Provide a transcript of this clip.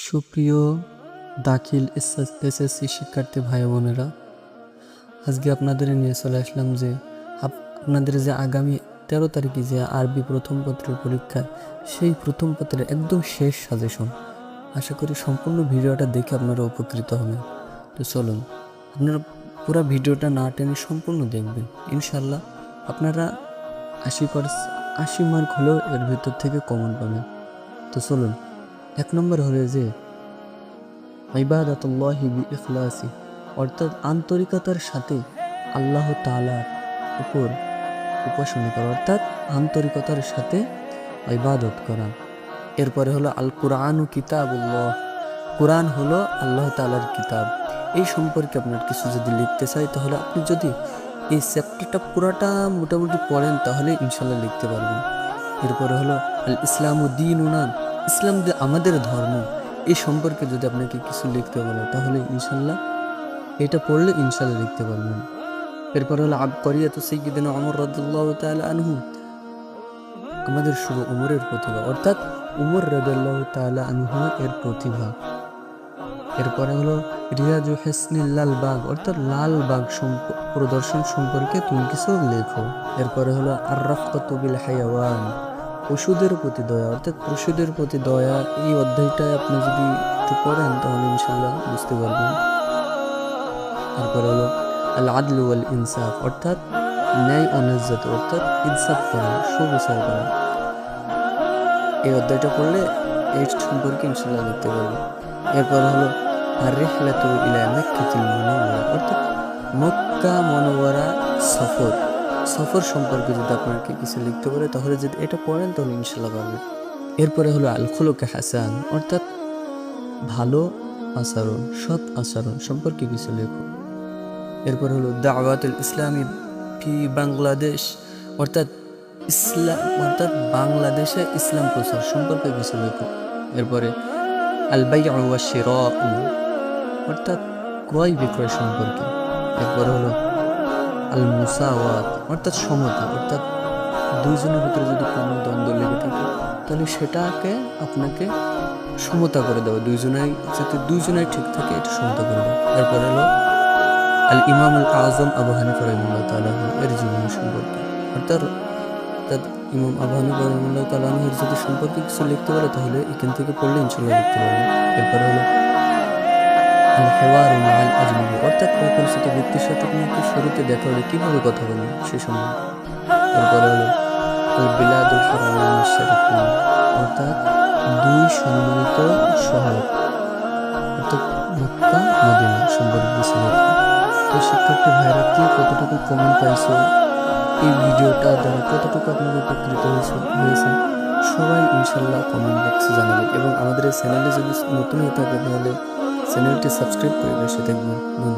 সুপ্রিয় দাখিল এসএসসি শিক্ষার্থী ভাই বোনেরা, আজকে আপনাদের নিয়ে চলে আসলাম যে আপনাদের যে আগামী 13 তারিখে যে আরবি প্রথম পত্রের পরীক্ষা, সেই প্রথম পত্রের একদম শেষ সাজেশন। আশা করি সম্পূর্ণ ভিডিওটা দেখে আপনারা উপকৃত হবেন। তো চলুন, আপনারা পুরো ভিডিওটা না টেনে সম্পূর্ণ দেখবেন। ইনশাল্লাহ আপনারা 80 মার্ক হলেও এর ভিতর থেকে কমন পাবেন। তো চলুন, 1 নম্বর হলো যে ইবাদাতুল্লাহি বিইখলাসি, অর্থাৎ আন্তরিকতার সাথে আল্লাহ তাআলার উপর উপাসনা করা, অর্থাৎ আন্তরিকতার সাথে ইবাদত করা। এরপরে হলো আল কুরআনু কিতাবুল্লাহ, কোরআন হলো আল্লাহ তাআলার কিতাব। এই সম্পর্কে আপনার কিছু যদি লিখতে চাই, তাহলে আপনি যদি এই চ্যাপ্টারটা পুরাটা মোটামুটি পড়েন, তাহলে ইনশাল্লাহ লিখতে পারবেন। এরপরে হলো আল ইসলামু দীনুনা, ইসলাম যে আমাদের ধর্ম, এই সম্পর্কে যদি আপনাকে কিছু লিখতে বলে, তাহলে ইনশাল্লাহ এটা পড়লে ইনশাল্লাহ লিখতে পারবেন। এরপর হলো আবকারিয়াতু সাইয়্যিদিনা ওমর রাদিয়াল্লাহু তাআলা আনহু, আমাদের শুভ উমরের প্রতিভা, অর্থাৎ উমর রাদিয়াল্লাহু তাআলা আনহু এর প্রতিভা। এরপরে হলো রিয়াজু হিসনিল লাল বাগ, অর্থাৎ লাল বাগ প্রদর্শন সম্পর্কে তুমি কিছু লেখো। এরপরে হলো আর রাফকাতু বিল হায়াওয়ান, পশুদের প্রতি দয়া, অর্থাৎ পশুদের প্রতি দয়া। এই অধ্যায়টায় আপনি যদি একটু পড়েন, তাহলে ইনশাল্লাহ বুঝতে পারবেন। তারপরে হলো আল আদলু ওয়াল ইনসাফ, অর্থাৎ ন্যায় ও ন্যায্যত, অর্থাৎ ইনসাফ করা, সুবিচার করা। এই অধ্যায়টা পড়লে এই সম্পর্কে ইনশাল্লাহ লিখতে পারবেন। এরপরে হলো আর রিহলাতু ইলা মক্কাতিল মুনাওয়ারা, অর্থাৎ মক্কা মুনাওয়ারা সফর, সফর সম্পর্কে যদি আপনাকে কিছু লিখতে পারে, তাহলে যদি এটা পড়েন, তাহলে ইনশাল্লাহ পারবেন। এরপরে হলো আল খুলুকে হাসান, অর্থাৎ ভালো আচরণ, সৎ আচরণ সম্পর্কে কিছু লেখো। এরপর হলো দাওয়াতুল ইসলামী ফি বাংলাদেশ, অর্থাৎ বাংলাদেশে ইসলাম প্রচার সম্পর্কে কিছু লেখো। এরপরে আল বাইউ ওয়া শিরাউ, অর্থাৎ ক্রয় বিক্রয় সম্পর্কে। এরপর হলো আল মুসাওয়াত, অর্থাৎ সমতা, অর্থাৎ দুইজনের ভিতরে যদি কোনো দ্বন্দ্ব লেগে থাকে, তাহলে সেটাকে আপনাকে সমতা করে দেওয়া, যাতে দুইজনাই ঠিক থাকে, এটা সমতা করে দেওয়া। এরপর হলো আল ইমাম আল আজম আবু হানিফা রাহিমাহুল্লাহ তাআলা এর জীবন সম্পর্কে, অর্থাৎ ইমাম আবু হানিফা রাহিমাহুল্লাহ তাআলা এর যদি সম্পর্কে কিছু লিখতে পারে, তাহলে এখান থেকে পড়লে ইনশাআল্লাহ লিখতে পারবেন। এরপর হলো আল হিওয়ার মাআল আজনবী, অর্থাৎ অপরিচিত ব্যক্তির সাথে আপনাকে শুরুতে দেখা হলে কিভাবে কথা বলবেন সে সম্বন্ধে। এরপরে হলো আল বিলাদুল হারামাইন শরীফাইন, অর্থাৎ দুই সম্মানিত শহর, অর্থাৎ মক্কা মদিনা সম্পর্কে কিছু লেখা। তো শিক্ষার্থী ভাইরা, কি কতটুকু কমেন্ট পাইছো, এই ভিডিওটা দ্বারা কতটুকু আপনাদের উপকৃত হয়েছে, সবাই ইনশাল্লাহ কমেন্ট বক্সে জানাবেন। এবং আমাদের এই চ্যানেলে যদি নতুন হয়ে থাকে, তাহলে চ্যানেলটি সাবস্ক্রাইব করে পাশে থাকবেন। ধন্যবাদ।